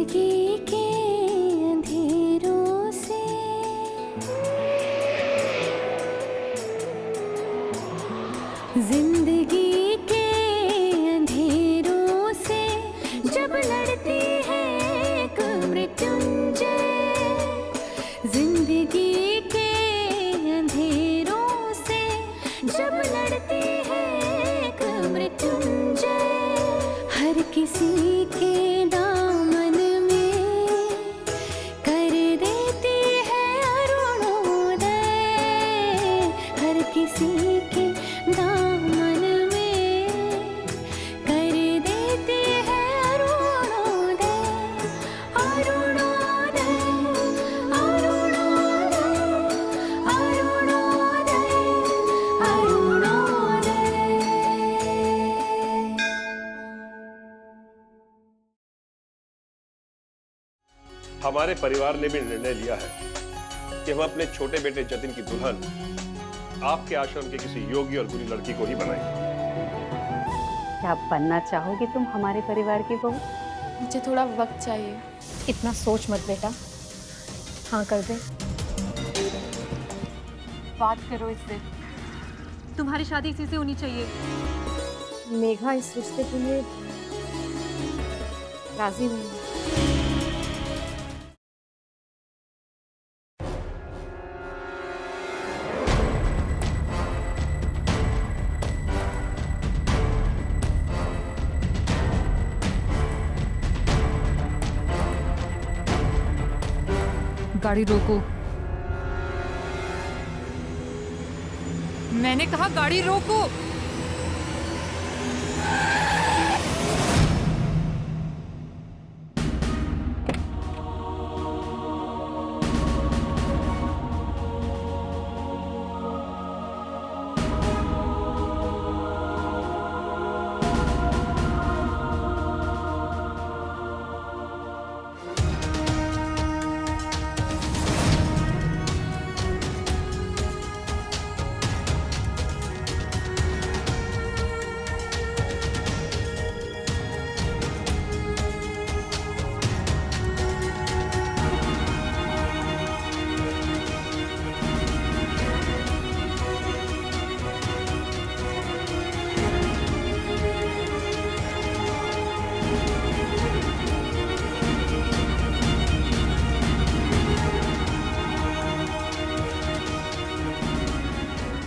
जिंदगी के अंधेरों से जिंदगी के अंधेरों से जब लड़ती है एक मृत्युंजय, जिंदगी के अंधेरों से जब लड़ती है एक मृत्युंजय, हर किसी के दामन में कर देती है अरुणोदय, हर किसी के दामन में कर देती है अरुणोदय, अरुणोदय, अरुणोदय, अरुणोदय, अरुणोदय। हमारे परिवार ने भी निर्णय लिया है कि हम अपने छोटे बेटे जतिन की दुल्हन आपके आश्रम के किसी योगी और गुणी लड़की को ही बनाएंगे। क्या बनना चाहोगे तुम हमारे परिवार की बहू? मुझे थोड़ा वक्त चाहिए। इतना सोच मत बेटा, हाँ कर दे। बात करो इससे, तुम्हारी शादी इसी से होनी चाहिए। मेघा इस रिश्ते के लिए राजी हुई है। गाड़ी रोको। मैंने कहा गाड़ी रोको।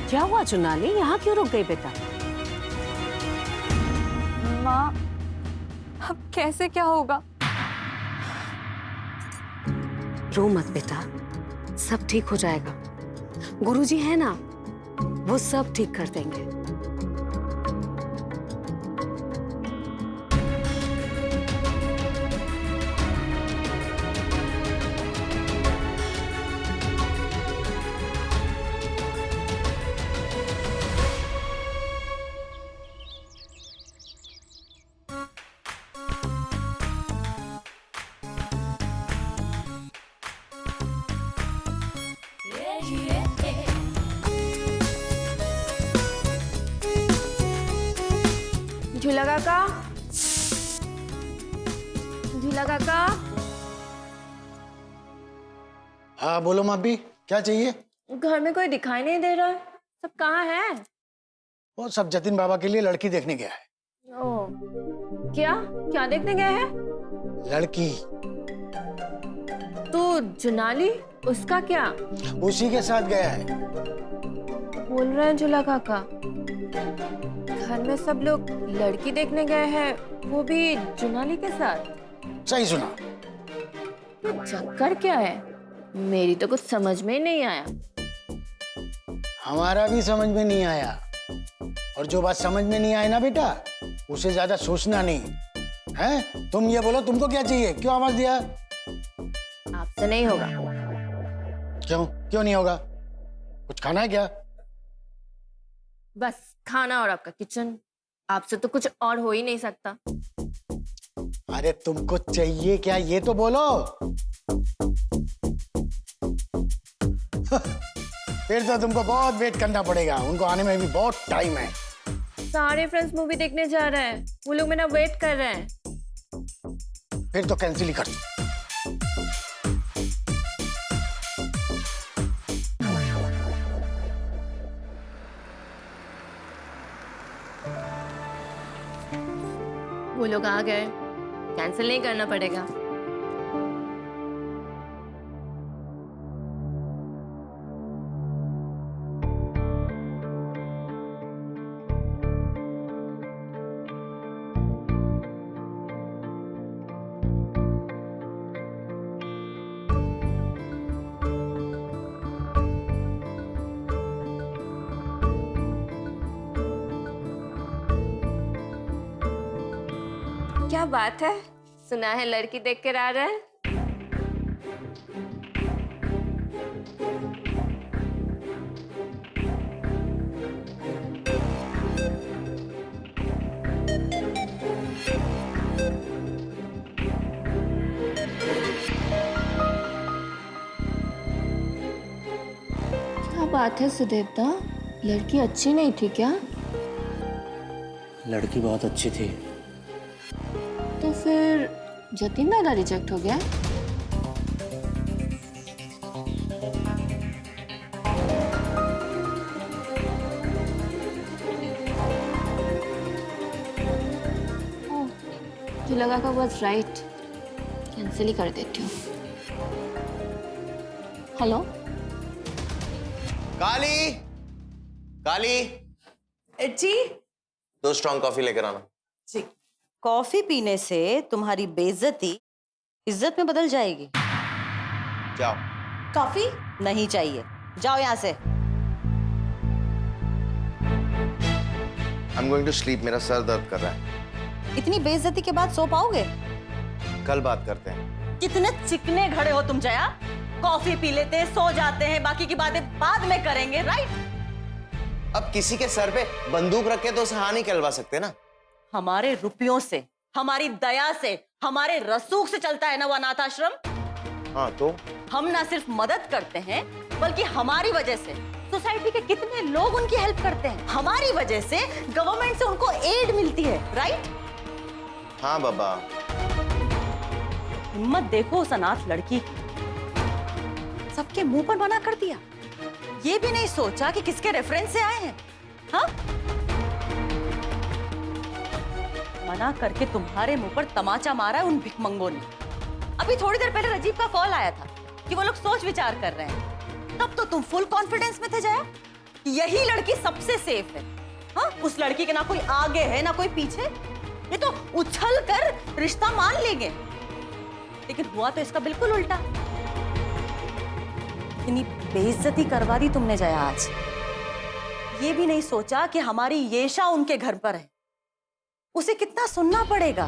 क्या हुआ चुनाली, यहाँ क्यों रुक गई बेटा? माँ, अब कैसे क्या होगा? रो मत बेटा, सब ठीक हो जाएगा। गुरुजी है ना, वो सब ठीक कर देंगे। झूला काका, झूला काका। हाँ बोलो मापी, क्या चाहिए? घर में कोई दिखाई नहीं दे रहा है, सब कहाँ है? वो सब जतिन बाबा के लिए लड़की देखने गया है। ओ, क्या क्या देखने गए हैं? लड़की। तो जुनाली, उसका क्या? उसी के साथ गया है। बोल रहे हैं झूला काका, घर में सब लोग लड़की देखने गए हैं, वो भी जुनाली के साथ। सही सुना। चक्कर क्या है? मेरी तो कुछ समझ में नहीं आया। हमारा भी समझ में नहीं आया। और जो बात समझ में नहीं आए ना बेटा, उसे ज्यादा सोचना नहीं है। तुम ये बोलो, तुमको क्या चाहिए? क्यों आवाज दिया? आपसे नहीं होगा। क्यों क्यों नहीं होगा? कुछ खाना है क्या? बस खाना और आपका किचन, आपसे तो कुछ और हो ही नहीं सकता। अरे तुमको चाहिए क्या, ये तो बोलो। फिर तो तुमको बहुत वेट करना पड़ेगा, उनको आने में भी बहुत टाइम है। सारे फ्रेंड्स मूवी देखने जा रहे हैं, वो लोग मेरा वेट कर रहे हैं। फिर तो कैंसिल ही कर दो। लोग आ गए, कैंसिल नहीं करना पड़ेगा। क्या बात है, सुना है लड़की देख कर आ रहा है। क्या बात है सुदेवता, लड़की अच्छी नहीं थी क्या? लड़की बहुत अच्छी थी। तो फिर जतिन दादा रिजेक्ट हो गया? ओह, मुझे लगा का वाज राइट, कैंसिल ही कर देती हूँ। हेलो काली, काली जी 2 स्ट्रॉन्ग कॉफी लेकर आना। जी। कॉफी पीने से तुम्हारी बेइज्जती इज्जत में बदल जाएगी। जाओ। कॉफी नहीं चाहिए, जाओ यहाँ से। I'm going to sleep, मेरा सर दर्द कर रहा है। इतनी बेइज्जती के बाद सो पाओगे? कल बात करते हैं। कितने चिकने घड़े हो तुम जया, कॉफी पी लेते हैं, सो जाते हैं, बाकी की बातें बाद में करेंगे, राइट? अब किसी के सर पे बंदूक रख के तो उसे हाँ नहीं कहलवा सकते ना। हमारे रुपयों से, हमारी दया से, हमारे रसूख से चलता है ना वो अनाथ आश्रम। हाँ तो हम ना सिर्फ मदद करते हैं, बल्कि हमारी वजह से सोसाइटी के कितने लोग उनकी हेल्प करते हैं। हमारी वजह से गवर्नमेंट से उनको एड मिलती है, राइट? हाँ बाबा। हिम्मत देखो उस अनाथ लड़की की, सबके मुंह पर मना कर दिया। ये भी नहीं सोचा कि किसके रेफरेंस से आए हैं। हाँ, मना करके तुम्हारे मुंह पर तमाचा मारा है उन भिखमंगों ने। अभी थोड़ी देर पहले राजीव का कॉल आया था कि वो लोग सोच विचार कर रहे हैं। तब तो तुम फुल कॉन्फिडेंस में थे जया, यही लड़की सबसे सेफ है। हाँ, उस लड़की के ना कोई आगे है ना कोई पीछे, ये तो उछल कर रिश्ता मान लेंगे। लेकिन हुआ तो इसका बिल्कुल उल्टा। इतनी बेइज्जती करवा दी तुमने जया आज। ये भी नहीं सोचा कि हमारी येशा उनके घर पर है, उसे कितना सुनना पड़ेगा।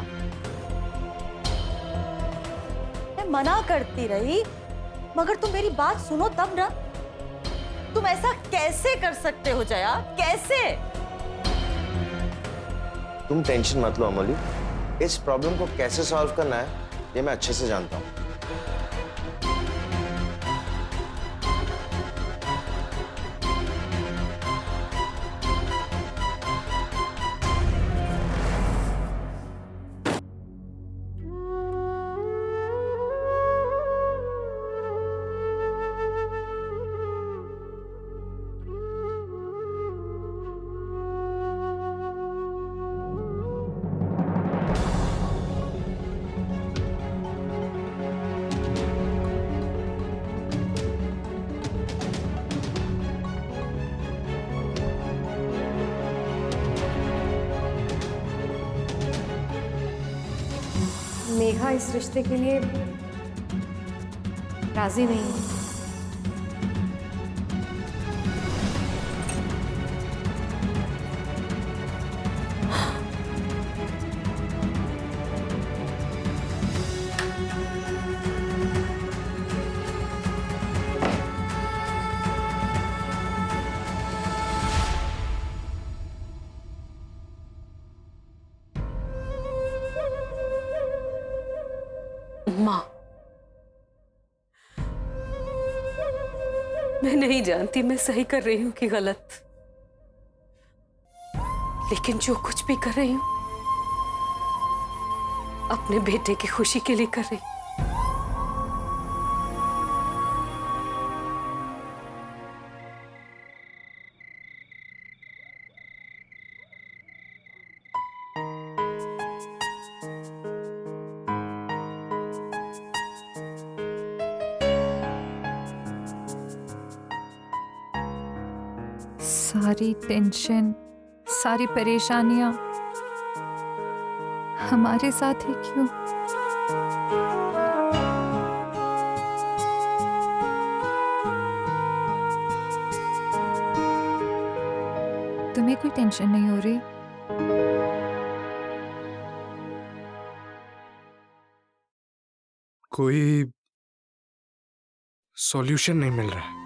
मैं मना करती रही, मगर तुम मेरी बात सुनो तब ना। तुम ऐसा कैसे कर सकते हो जया, कैसे? तुम टेंशन मत लो अमोली, इस प्रॉब्लम को कैसे सॉल्व करना है ये मैं अच्छे से जानता हूँ। मेघा इस रिश्ते के लिए राजी नहीं है। माँ, मैं नहीं जानती मैं सही कर रही हूँ कि गलत, लेकिन जो कुछ भी कर रही हूँ अपने बेटे की खुशी के लिए कर रही हूँ। सारी टेंशन, सारी परेशानियां हमारे साथ ही क्यों? तुम्हें कोई टेंशन नहीं हो रही? कोई सॉल्यूशन नहीं मिल रहा है।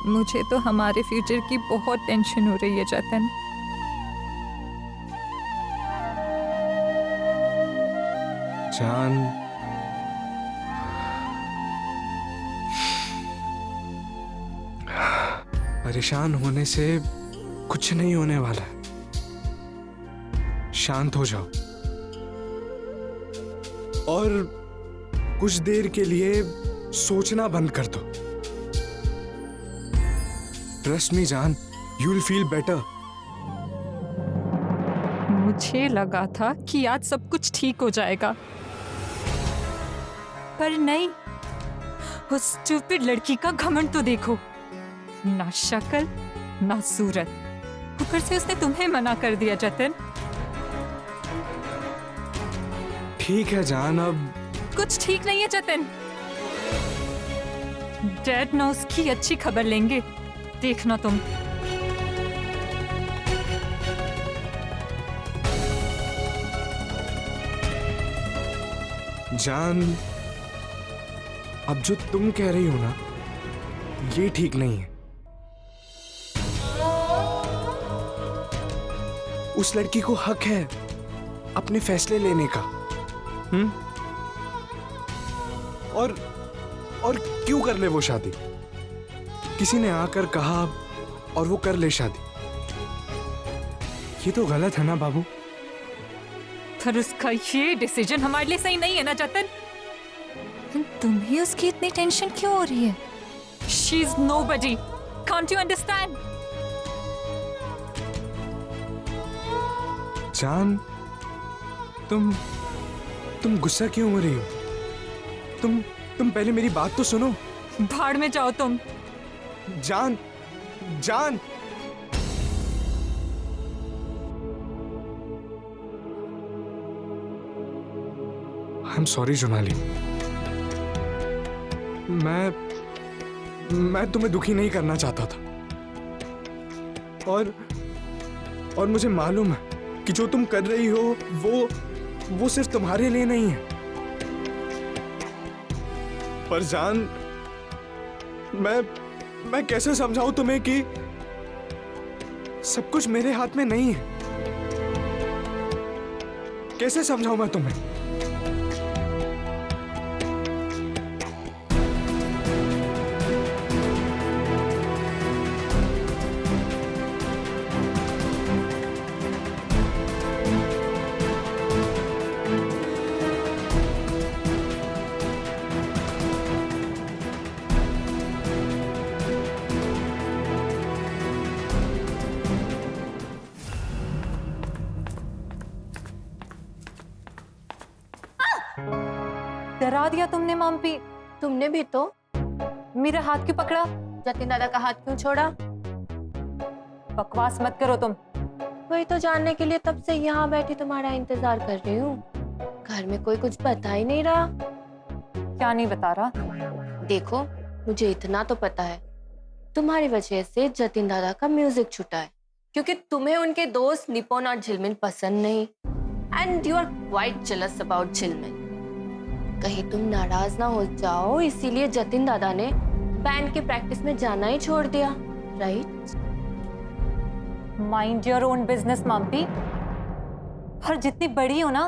मुझे तो हमारे फ्यूचर की बहुत टेंशन हो रही है जतन। जान, परेशान होने से कुछ नहीं होने वाला है। शांत हो जाओ और कुछ देर के लिए सोचना बंद कर दो। ट्रस्ट मी जान, यू विल फील बेटर। मुझे लगा था कि आज सब कुछ ठीक हो जाएगा, पर नहीं। उस स्टूपिड लड़की का घमंड तो देखो, ना शक्ल ना सूरत, ऊपर से उसने तुम्हें मना कर दिया जतन। ठीक है जान, अब कुछ ठीक नहीं है जतन। डैड ना उसकी अच्छी खबर लेंगे, देखना तुम। जान, अब जो तुम कह रही हो ना, ये ठीक नहीं है। उस लड़की को हक है अपने फैसले लेने का। और क्यों कर ले वो शादी? किसी ने आकर कहा और वो कर ले शादी। ये तो गलत है ना बाबू? पर उसका ये डिसीजन हमारे लिए सही नहीं है ना जतन? तुम्हें उसकी इतनी टेंशन क्यों हो रही है? She is nobody. Can't you understand? जान, तुम गुस्सा क्यों हो रही हो? तुम पहले मेरी बात तो सुनो। भाड़ में जाओ तुम। जान, जान, आई एम सॉरी जोनाली। मैं तुम्हें दुखी नहीं करना चाहता था, और मुझे मालूम है कि जो तुम कर रही हो वो सिर्फ तुम्हारे लिए नहीं है। पर जान, मैं कैसे समझाऊं तुम्हें कि सब कुछ मेरे हाथ में नहीं है? कैसे समझाऊं मैं तुम्हें? डरा दिया तुमने माम्पी। तुमने भी तो। मेरा हाथ क्यों पकड़ा? जतिन दादा का हाथ क्यों छोड़ा? बकवास मत करो तुम। वही तो जानने के लिए तब से यहाँ बैठी तुम्हारा इंतजार कर रही हूँ। घर में कोई कुछ बता ही नहीं रहा। क्या नहीं बता रहा? देखो, मुझे इतना तो पता है, तुम्हारी वजह से जतिन दादा का म्यूजिक छूटा है, क्योंकि तुम्हें उनके दोस्त निपोन और झिलमिल पसंद नहीं, and you are quite jealous about Jhilmil. कहीं तुम नाराज ना हो जाओ, इसीलिए जतिन दादा ने बैंड की प्रैक्टिस में जाना ही छोड़ दिया, right? Mind your own business Mampi. और जितनी बड़ी हो ना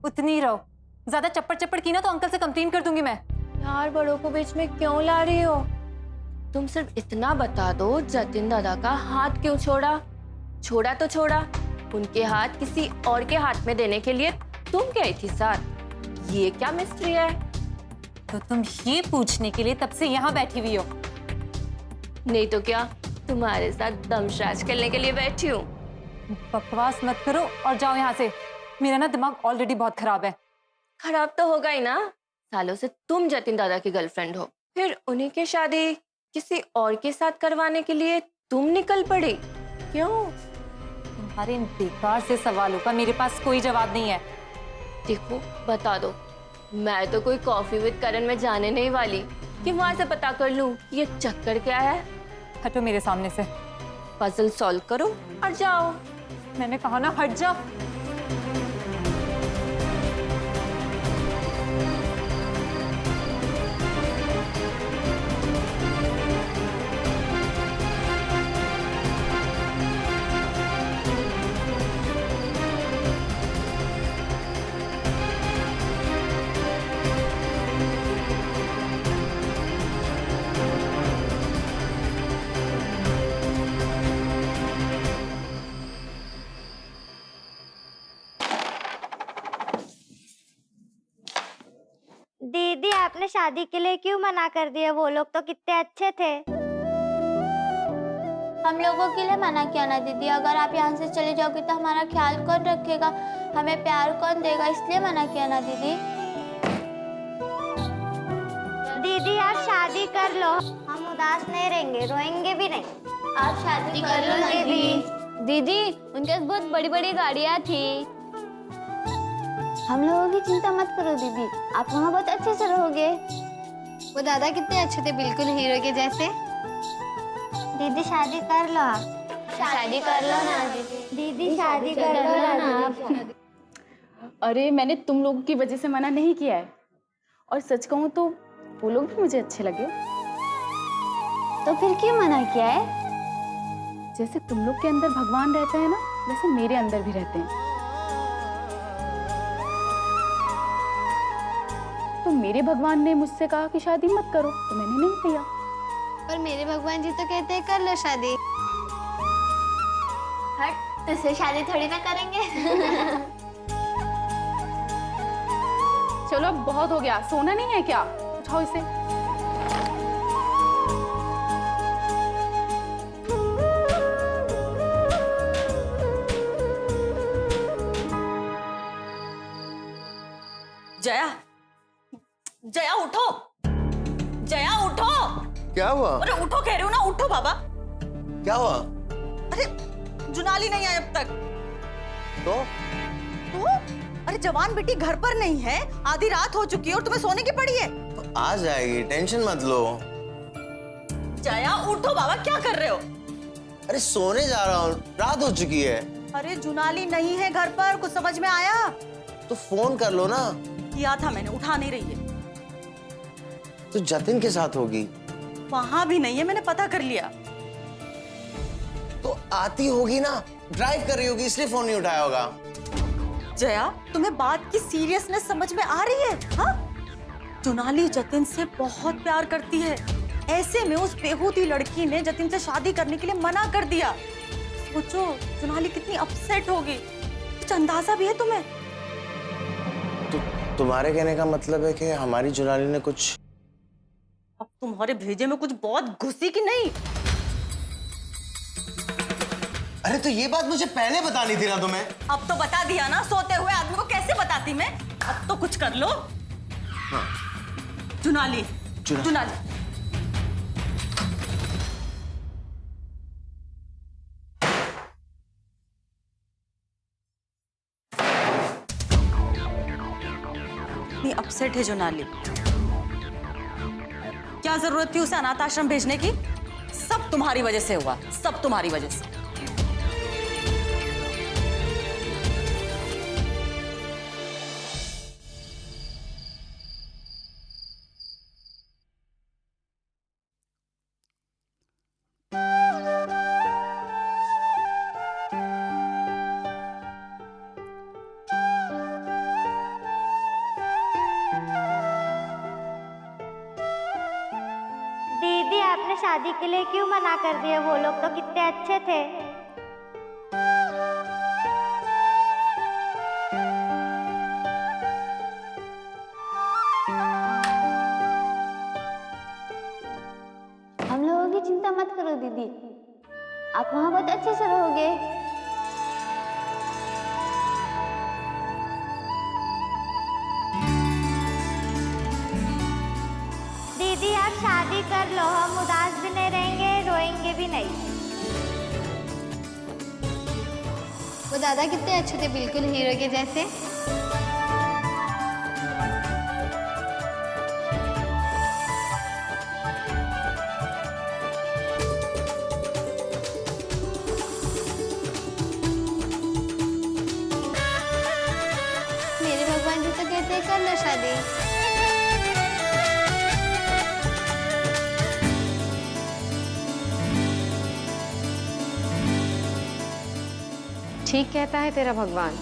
उतनी ही रहो। ज्यादा चप्पड़ चप्पड़ की ना तो अंकल से कंप्लेन कर दूंगी मैं। यार, बड़ों को बीच में क्यों ला रही हो? तुम सिर्फ इतना बता दो, जतिन दादा का हाथ क्यों छोड़ा? छोड़ा तो छोड़ा, उनके हाथ किसी और के हाथ में देने के लिए तुम गई थी साथ। ये क्या मिस्ट्री है? तो तुम ये पूछने के लिए तब से यहाँ बैठी हुई हो? नहीं तो क्या, तुम्हारे साथ दमशाज खेलने के लिए बैठी हूँ। बकवास मत करो और जाओ यहाँ से। मेरा ना दिमाग ऑलरेडी बहुत खराब है। खराब तो होगा ही ना, सालों से तुम जतिन दादा की गर्लफ्रेंड हो, फिर उन्हीं की शादी किसी और के साथ करवाने के लिए तुम निकल पड़ी, क्यों? तुम्हारे इन बेकार से सवालों का मेरे पास कोई जवाब नहीं है। देखो बता दो, मैं तो कोई कॉफी विद करण में जाने नहीं वाली कि वहां से पता कर लूं ये चक्कर क्या है। हटो मेरे सामने से। पजल सॉल्व करो और जाओ। मैंने कहा ना हट जाओ। दीदी आपने शादी के लिए क्यों मना कर दिया? वो लोग तो कितने अच्छे थे। हम लोगों के लिए मना किया ना दीदी। अगर आप यहाँ से चले जाओगे तो हमारा ख्याल कौन रखेगा, हमें प्यार कौन देगा, इसलिए मना किया ना दीदी। दीदी आप शादी कर लो, हम उदास नहीं रहेंगे, रोएंगे भी नहीं। आप शादी कर लो ना दीदी। दीदी उनके पास बहुत बड़ी बड़ी गाड़ियाँ थी। हम लोगों की चिंता मत करो दीदी, आप वहाँ बहुत अच्छे से रहोगे। वो दादा कितने अच्छे थे, बिल्कुल हीरो के जैसे। दीदी शादी कर लो आप। शादी कर लो ना दीदी। दीदी शादी कर लो ना आप। अरे मैंने तुम लोगों की वजह से मना नहीं किया है, और सच कहूँ तो वो लोग भी मुझे अच्छे लगे। तो फिर क्यों मना किया है? जैसे तुम लोग के अंदर भगवान रहते हैं ना, वैसे मेरे अंदर भी रहते हैं। तो मेरे भगवान ने मुझसे कहा कि शादी मत करो, तो मैंने नहीं किया। पर मेरे भगवान जी तो कहते हैं कर लो शादी। हट, तुझसे शादी थोड़ी ना करेंगे। चलो अब बहुत हो गया, सोना नहीं है क्या? उठाओ इसे। जया, जया उठो, जया उठो। क्या हुआ? अरे उठो कह रही हूँ ना, उठो बाबा। क्या हुआ? अरे जुनाली नहीं आई अब तक। तो अरे जवान बेटी घर पर नहीं है, आधी रात हो चुकी है और तुम्हें सोने की पड़ी है। तो आ जाएगी, टेंशन मत लो। जया उठो बाबा, क्या कर रहे हो? अरे सोने जा रहा हूँ, रात हो चुकी है। अरे जुनाली नहीं है घर पर, कुछ समझ में आया? तो फोन कर लो ना। किया था मैंने, उठा नहीं रही है। तो जतिन के साथ होगी। वहां भी नहीं है, मैंने पता कर लिया। तो आती होगी ना, ड्राइव कर रही होगी, इसलिए फोन नहीं उठाया होगा। जया तुम्हें बात की सीरियसनेस समझ में आ रही है? हाँ, जुनाली जतिन से बहुत प्यार करती है, ऐसे में उस बेहूदी लड़की ने जतिन से शादी करने के लिए मना कर दिया। सोचो जुनाली कितनी अपसेट होगी, कुछ अंदाजा भी है तुम्हें? तो तुम्हारे कहने का मतलब है कि हमारी जुनाली ने कुछ... अब तुम्हारे भेजे में कुछ बहुत घुसी कि नहीं? अरे तो ये बात मुझे पहले बतानी थी ना तुम्हें। अब तो बता दिया ना, सोते हुए आदमी को कैसे बताती मैं? अब तो कुछ कर लो। हाँ। जुनाली, जुनाली। इतनी अपसेट है जुनाली, क्या जरूरत थी उसे अनाथ आश्रम भेजने की? सब तुम्हारी वजह से हुआ, सब तुम्हारी वजह से। दीदी आपने शादी के लिए क्यों मना कर दिया? वो लोग तो कितने अच्छे थे। हम लोगों की चिंता मत करो दीदी, आप वहाँ बहुत अच्छे से रहोगे। दीदी आप शादी कर लो, हम उदास भी नहीं रहेंगे, रोएंगे भी नहीं। वो दादा कितने अच्छे थे, बिल्कुल हीरो के जैसे। मेरे भगवान जी तो कहते हैं कर लो शादी। ठीक कहता है तेरा भगवान।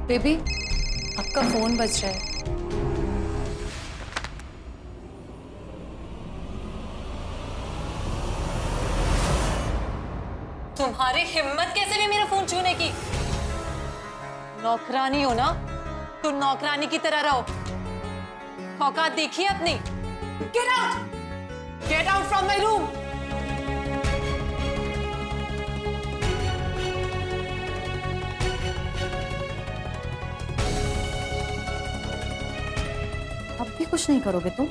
बेबी, आपका फोन बज रहा है। तुम्हारी हिम्मत कैसे भी मेरा फोन छूने की? नौकरानी हो ना, तो नौकरानी की तरह रहो। औकात देखिए अपनी। Get out! Get out from my room! अब भी कुछ नहीं करोगे तुम?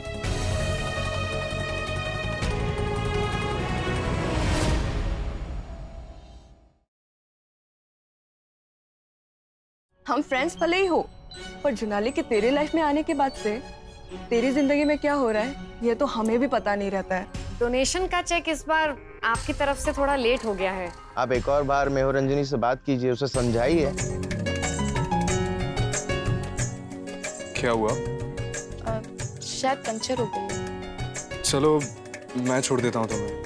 हम फ्रेंड्स भले ही हो, पर जुनाली के तेरे लाइफ में आने के बाद से तेरी जिंदगी में क्या हो रहा है ये तो हमें भी पता नहीं रहता है। डोनेशन का चेक इस बार आपकी तरफ से थोड़ा लेट हो गया है। आप एक और बार मेहरंजनी से बात कीजिए, उसे समझाइए। क्या हुआ? शायद पंचर हो गई। चलो मैं छोड़ देता हूँ तुम्हें।